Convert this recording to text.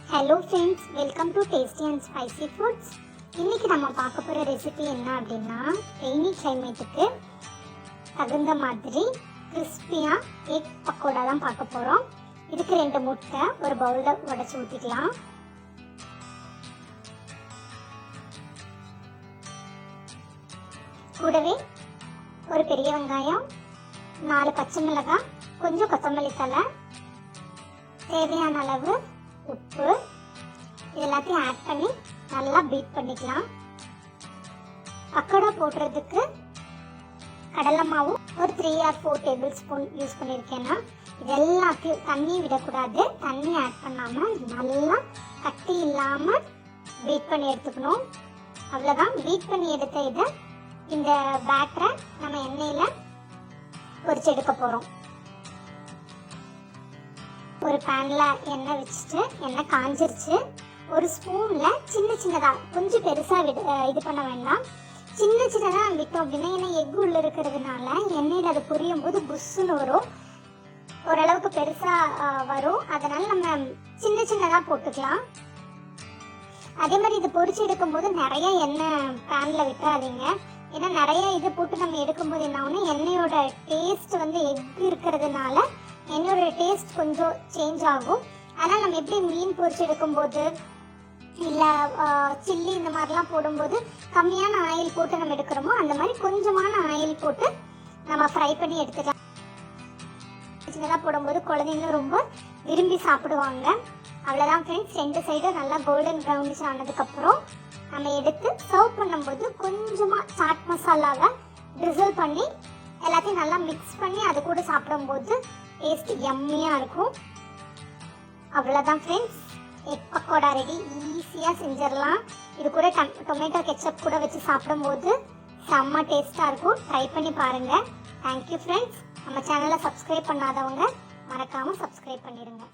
Hello friends, welcome to tasty and spicy foods. இன்றைக்கி நம்ம பார்க்க போகிற ரெசிபி என்ன அப்படின்னா, ரெய்னி கிளைமேட்டுக்கு தகுந்த மாதிரி கிறிஸ்பியாக எக் பக்கோடா தான் பார்க்க போகிறோம். இதுக்கு 2 முட்டை ஒரு பவுலில் உடச்சி ஊற்றிக்கலாம். கூடவே ஒரு பெரிய வெங்காயம், 4 பச்சை மிளகாய், கொஞ்சம் கொத்தமல்லி தழை, தேவையான அளவு உப்பு, இது எல்லாத்தையும் ஆட் பண்ணி நல்லா பீட் பண்ணிக்கலாம். பக்கோடா போடுறதுக்கு கடலை மாவு ஒரு 3 or 4 டேபிள் ஸ்பூன் யூஸ் பண்ணியிருக்கேன்னா, இது எல்லாத்தையும் தண்ணி விடக்கூடாது. தண்ணி ஆட் பண்ணாமல் நல்லா கட்டி இல்லாமல் பீட் பண்ணி எடுத்துக்கணும். அவ்வளோதான். பீட் பண்ணி எடுத்த இதை இந்த பேட்டரை நம்ம எண்ணெயில் பொரிச்சு எடுக்க போகிறோம். ஒரு பேனில் எண்ணெய் வச்சுட்டு எண்ணெய் காஞ்சிருச்சு. ஒரு ஸ்பூனில் சின்னதாக, கொஞ்சம் பெருசாக இது பண்ண வேண்டாம், சின்னதாக விட்டோம் அப்படின்னா, ஏன்னா எக் உள்ள இருக்கிறதுனால எண்ணெயில் அது பொரியும் போது புஷ்ஷுன்னு வரும், ஓரளவுக்கு பெருசாக வரும். அதனால் நம்ம சின்னதாக போட்டுக்கலாம். அதே மாதிரி இது பொரிச்சு எடுக்கும்போது நிறைய எண்ணெய் பேனில் விட்டுறாதீங்க. ஏன்னா நிறைய இது போட்டு நம்ம எடுக்கும்போது என்ன ஆகும்னா, எண்ணெயோட டேஸ்ட் எக் இருக்கிறதுனால என்னோட டேஸ்ட் கொஞ்சம் சேஞ்ச் ஆகும். ஆனால் நம்ம எப்படி மீன் பொரிச்சு எடுக்கும்போது இல்லை சில்லி இந்த மாதிரிலாம் போடும்போது கம்மியான ஆயில் போட்டு நம்ம எடுக்கிறோமோ, அந்த மாதிரி கொஞ்சமான ஆயில் போட்டு நம்ம ஃப்ரை பண்ணி எடுத்துக்கலாம். சின்னதாக போடும்போது குழந்தைங்களும் ரொம்ப விரும்பி சாப்பிடுவாங்க. அவ்வளோதான் ஃப்ரெண்ட்ஸ். 2 சைடும் நல்லா கோல்டன் ப்ரௌனிஷ் ஆனதுக்கப்புறம் நம்ம எடுத்து சர்வ் பண்ணும்போது கொஞ்சமாக சாட் மசாலாவை ட்ரிசில் பண்ணி எல்லாத்தையும் நல்லா மிக்ஸ் பண்ணி அது கூட சாப்பிடும்போது டேஸ்ட் யம்மியாக இருக்கும். அவ்வளோதான் ஃப்ரெண்ட்ஸ், எக் பக்கோடா ரெடி. ஈஸியாக செஞ்சிடலாம். இது கூட டொமேட்டோ கெச்சப் கூட வச்சு சாப்பிடும்போது செம்ம டேஸ்ட்டாக இருக்கும். ட்ரை பண்ணி பாருங்கள். Thank you friends. நம்ம சேனலை சப்ஸ்கிரைப் பண்ணாதவங்க மறக்காமல் சப்ஸ்கிரைப் பண்ணிடுங்க.